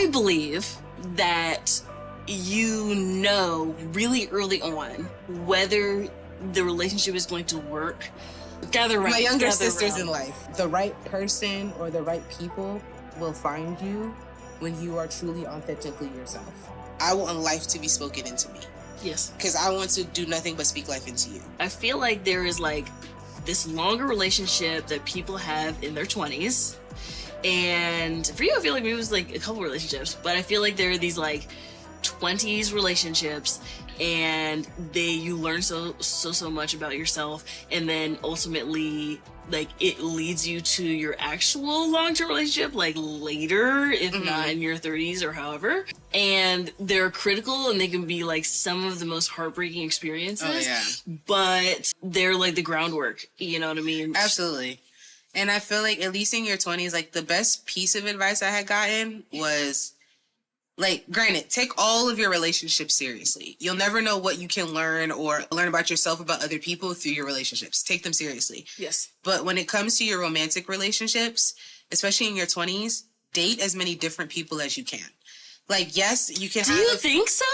I believe that you know really early on whether the relationship is going to work. Gather around. My younger sisters in life. The right person or the right people will find you when you are truly authentically yourself. I want life to be spoken into me. Yes. Because I want to do nothing but speak life into you. I feel like there is like this longer relationship that people have in their 20s. And for you, I feel like maybe it was like a couple relationships, but I feel like there are these like 20s relationships, and you learn so much about yourself, and then ultimately like it leads you to your actual long-term relationship like later, if not in your 30s or however. And they're critical, and they can be like some of the most heartbreaking experiences, but they're like the groundwork, you know what I mean? Absolutely. And I feel like at least in your 20s, like the best piece of advice I had gotten was, like, granted, take all of your relationships seriously. You'll never know what you can learn or learn about yourself, about other people through your relationships. Take them seriously. Yes. But when it comes to your romantic relationships, especially in your 20s, date as many different people as you can. Like, yes, you can Do you think so?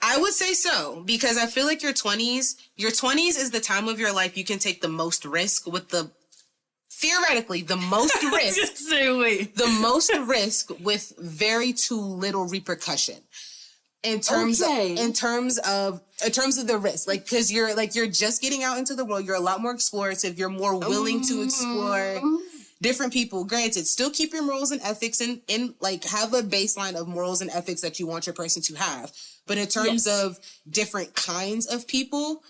I would say so, because I feel like your 20s is the time of your life you can take the most risk with theoretically, the most risk. The most risk with very too little repercussion. In terms of the risk, like, because you're just getting out into the world, you're a lot more explorative, you're more willing to explore different people. Granted, still keep your morals and ethics in like have a baseline of morals and ethics that you want your person to have. But in terms of different kinds of people,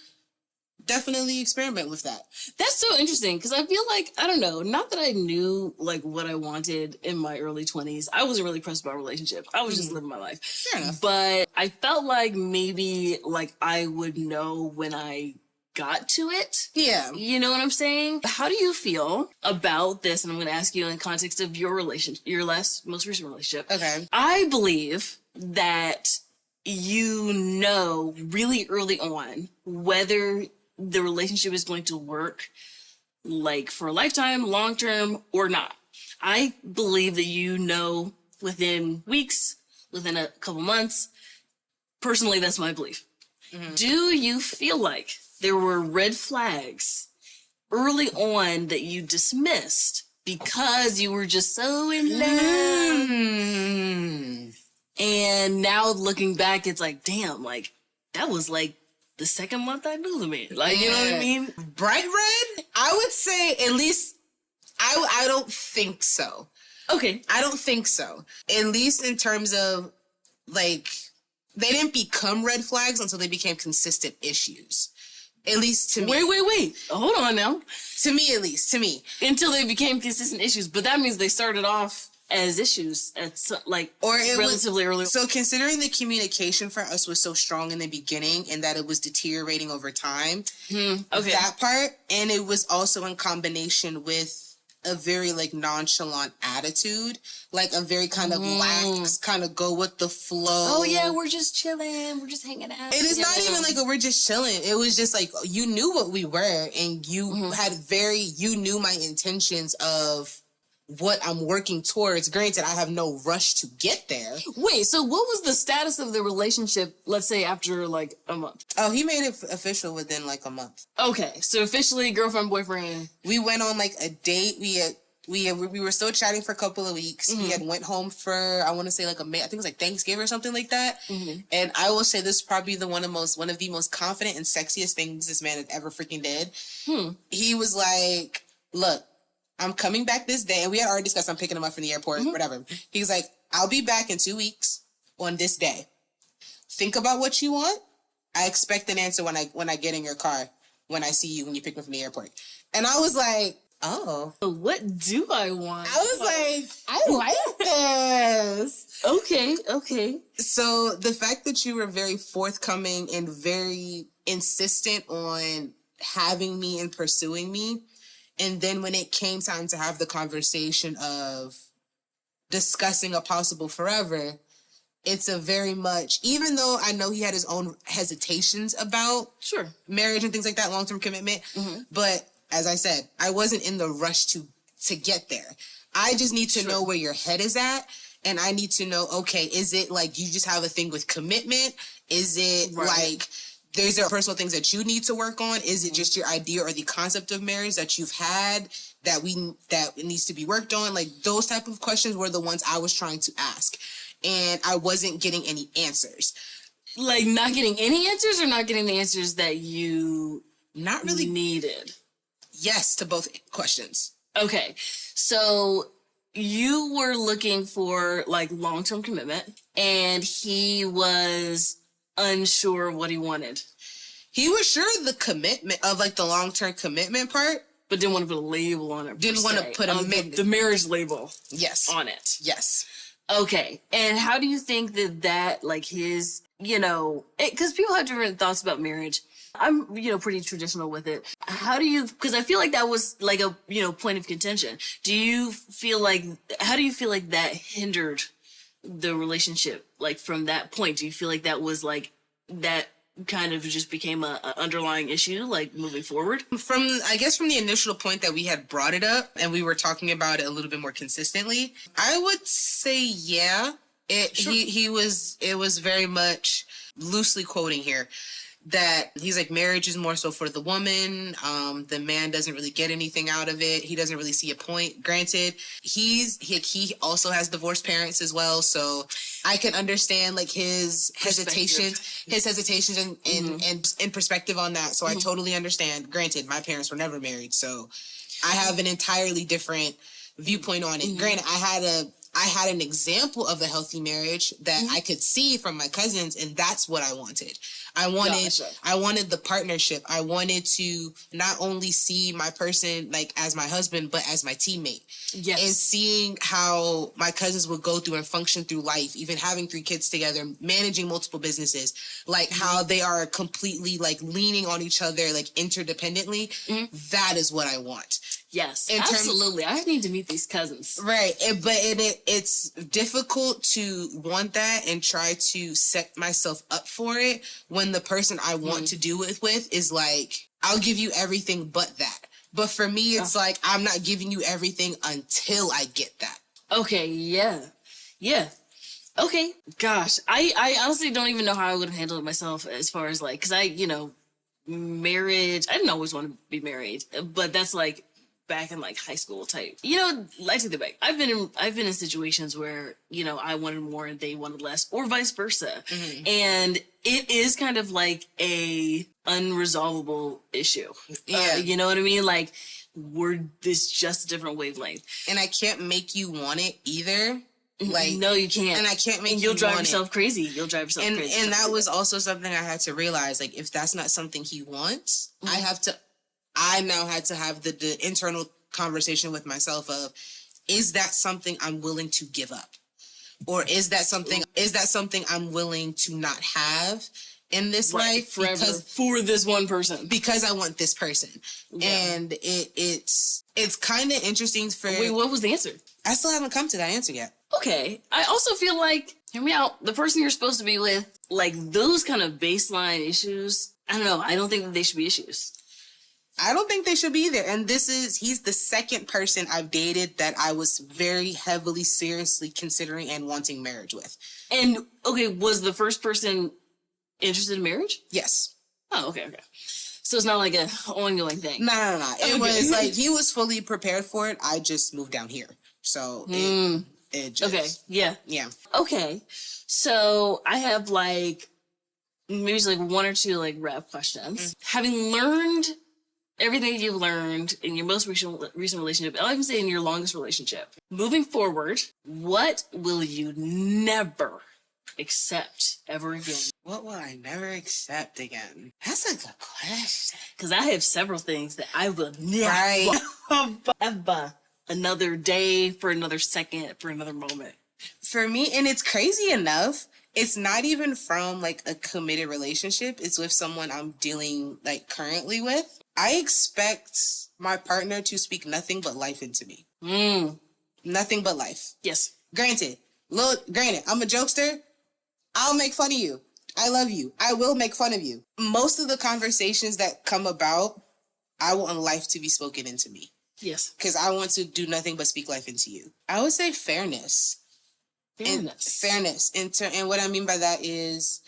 definitely experiment with that. That's so interesting, because I feel like, I don't know, not that I knew like what I wanted in my early 20s. I wasn't really pressed about relationships. I was just living my life. Fair enough. But I felt like maybe like I would know when I got to it. Yeah. You know what I'm saying? How do you feel about this? And I'm going to ask you in the context of your relationship, your most recent relationship. Okay. I believe that you know really early on whether the relationship is going to work like for a lifetime, long term, or not. I believe that you know within weeks, within a couple months. Personally, that's my belief. Do you feel like there were red flags early on that you dismissed because you were just so in love? And now looking back, it's like, damn, like that was like the second month I knew the man. Like, you know what I mean? Bright red? I would say at least, I don't think so. Okay. I don't think so. At least in terms of, like, they didn't become red flags until they became consistent issues. At least to me. Wait. Hold on now. To me, at least. To me. Until they became consistent issues. But that means they started off as issues at relatively early. So considering the communication for us was so strong in the beginning and that it was deteriorating over time, that part, and it was also in combination with a very like nonchalant attitude, like a very kind of lax, kind of go with the flow. Oh yeah, we're just chilling, we're just hanging out. It is not even like we're just chilling. It was just like you knew what we were, and you you knew my intentions of what I'm working towards. Granted, I have no rush to get there. Wait, so what was the status of the relationship, let's say, after, like, a month? Oh, he made it official within, like, a month. Okay, so officially girlfriend, boyfriend. We went on, like, a date. We were still chatting for a couple of weeks. We had went home for, I want to say, like, I think it was, like, Thanksgiving or something like that. And I will say this is probably one of the most confident and sexiest things this man had ever freaking did. He was like, look, I'm coming back this day. And we had already discussed I'm picking him up from the airport, whatever. He was like, I'll be back in 2 weeks on this day. Think about what you want. I expect an answer when I get in your car, when I see you, when you pick me from the airport. And I was like, oh. What do I want? I was like, I like this. Okay. So the fact that you were very forthcoming and very insistent on having me and pursuing me, and then when it came time to have the conversation of discussing a possible forever, it's a very much, even though I know he had his own hesitations about marriage and things like that, long-term commitment, but as I said, I wasn't in the rush to get there. I just need to know where your head is at And I need to know, okay, is it like you just have a thing with commitment? Is it like there's personal things that you need to work on? Is it just your idea or the concept of marriage that you've had that needs to be worked on? Like those type of questions were the ones I was trying to ask. And I wasn't getting any answers. Like not getting any answers or not getting the answers that you not really needed? Yes, to both questions. Okay. So you were looking for like long-term commitment and he was unsure of what he wanted. He was sure of the commitment of like the long-term commitment part, but didn't want to put a label on it. Didn't want to put the marriage label. Yes. On it. Yes. Okay. And how do you think that like his, because people have different thoughts about marriage. I'm, pretty traditional with it. Because I feel like that was like a, point of contention. How do you feel like that hindered the relationship? Like from that point, do you feel like that was like, that kind of just became a underlying issue, like moving forward? From the initial point that we had brought it up and we were talking about it a little bit more consistently, I would say, yeah, it was very much loosely quoting here that he's like, marriage is more so for the woman. The man doesn't really get anything out of it. He doesn't really see a point. Granted, he also has divorced parents as well. So I can understand like his hesitations and perspective on that. So I totally understand. Granted, my parents were never married. So I have an entirely different viewpoint on it. Granted, I had an example of a healthy marriage that I could see from my cousins, and that's what I wanted. I wanted the partnership. I wanted to not only see my person like as my husband, but as my teammate. Yes. And seeing how my cousins would go through and function through life, even having 3 kids together, managing multiple businesses, like how they are completely like leaning on each other, like interdependently. That is what I want. Yes, absolutely. I need to meet these cousins. Right. It's difficult to want that and try to set myself up for it when the person I want to do it with is like, I'll give you everything but that. But for me, it's like, I'm not giving you everything until I get that. Okay, yeah. Yeah. Okay. Gosh, I honestly don't even know how I would have handled it myself as far as like, because marriage, I didn't always want to be married, but that's like, back in like high school type. I take that back. I've been in situations where, I wanted more and they wanted less, or vice versa. And it is kind of like a unresolvable issue. Yeah. You know what I mean? Like this just a different wavelength. And I can't make you want it either. Like, no, you can't. And I can't make you'll drive yourself crazy. You'll drive yourself crazy. And that was also something I had to realize. Like, if that's not something he wants, I now had to have the internal conversation with myself of, is that something I'm willing to give up? Or is that something I'm willing to not have in this life forever for this one person? Because I want this person. Yeah. And it's kind of interesting for... Wait, what was the answer? I still haven't come to that answer yet. Okay. I also feel like, hear me out, the person you're supposed to be with, like those kind of baseline issues, I don't know, I don't think that they should be issues. I don't think they should be there. And he's the second person I've dated that I was very heavily, seriously considering and wanting marriage with. And, okay, was the first person interested in marriage? Yes. Oh, okay. So it's not like an ongoing thing. No. It was like, he was fully prepared for it. I just moved down here. So it just... Okay, yeah. Yeah. Okay, so I have like, maybe just like 1 or 2 like wrap questions. Having learned everything you've learned in your most recent relationship, I'll even say in your longest relationship, moving forward, what will you never accept ever again? What will I never accept again? That's a good question. Because I have several things that I will never ever. Another day, for another second, for another moment. For me, and it's crazy enough, it's not even from like a committed relationship. It's with someone I'm dealing like currently with. I expect my partner to speak nothing but life into me. Nothing but life. Yes. Granted, I'm a jokester. I'll make fun of you. I love you. I will make fun of you. Most of the conversations that come about, I want life to be spoken into me. Yes. Because I want to do nothing but speak life into you. I would say fairness. Fairness. And what I mean by that is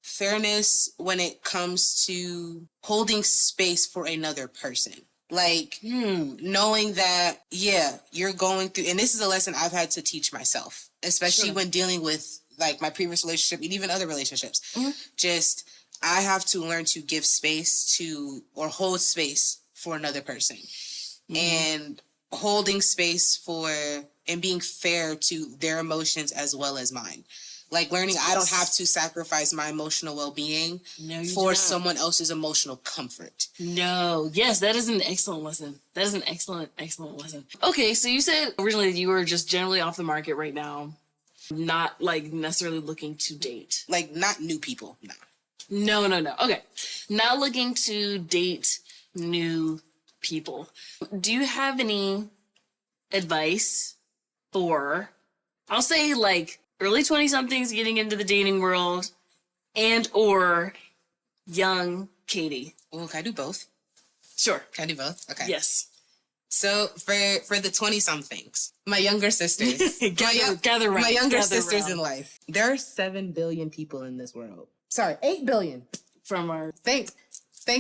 fairness when it comes to holding space for another person. Like, knowing that, yeah, you're going through, and this is a lesson I've had to teach myself, especially when dealing with, like, my previous relationship and even other relationships. Just, I have to learn to give space to, or hold space for another person. And holding space for, and being fair to their emotions as well as mine. Like, learning I don't have to sacrifice my emotional well-being for someone else's emotional comfort. No. Yes, that is an excellent lesson. That is an excellent lesson. Okay, so you said originally that you were just generally off the market right now. Not, like, necessarily looking to date. Like, not new people, no. No. Okay. Not looking to date new people. Do you have any advice for, I'll say, like, early 20-somethings getting into the dating world and or young Katie? Oh, can I do both? Sure. Can I do both? Okay. Yes. So for the 20-somethings, my younger sisters, gather around. My younger sisters in life. There are 7 billion people in this world. Sorry, 8 billion. From our thank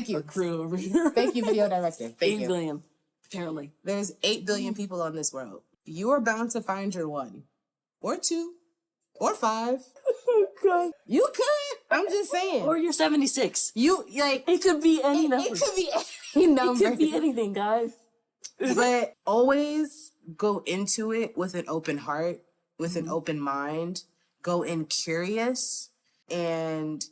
you. Our crew over here. Thank you, video director. Thank you. 8 billion, apparently. There's 8 billion people on this world. You are bound to find your one, or 2, or 5. Okay. You could. I'm just saying. Or you're 76. You, like, it could be any number. It could be any number. It could be anything, guys. But always go into it with an open heart, with an open mind. Go in curious and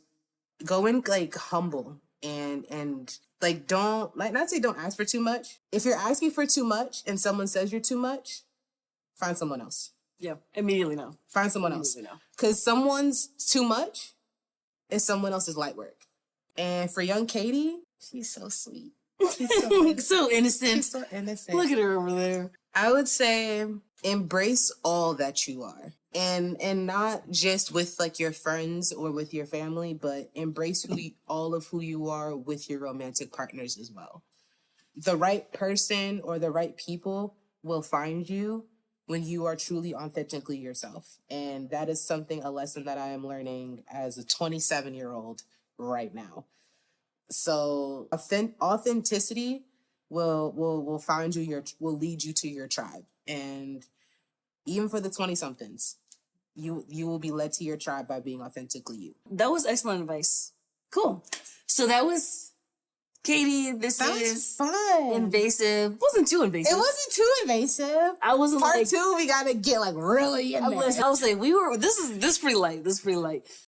go in, like, humble and like, don't, like, not say don't ask for too much. If you're asking for too much and someone says you're too much, find someone else. Yeah, immediately no. Find someone else. Because someone's too much is someone else's light work. And for young Katie, she's so sweet. She's so innocent. She's so innocent. Look at her over there. I would say embrace all that you are. And not just with, like, your friends or with your family, but embrace all of who you are with your romantic partners as well. The right person or the right people will find you when you are truly authentically yourself. And that is a lesson that I am learning as a 27-year-old right now. So authenticity will find you, will lead you to your tribe. And even for the 20-somethings, you will be led to your tribe by being authentically you. That was excellent advice. Cool. So that was Katie. This is fun. Invasive. Wasn't too invasive. It wasn't too invasive. I wasn't Part 2. We gotta get, like, really in there. I was like, this is pretty light. This is pretty light.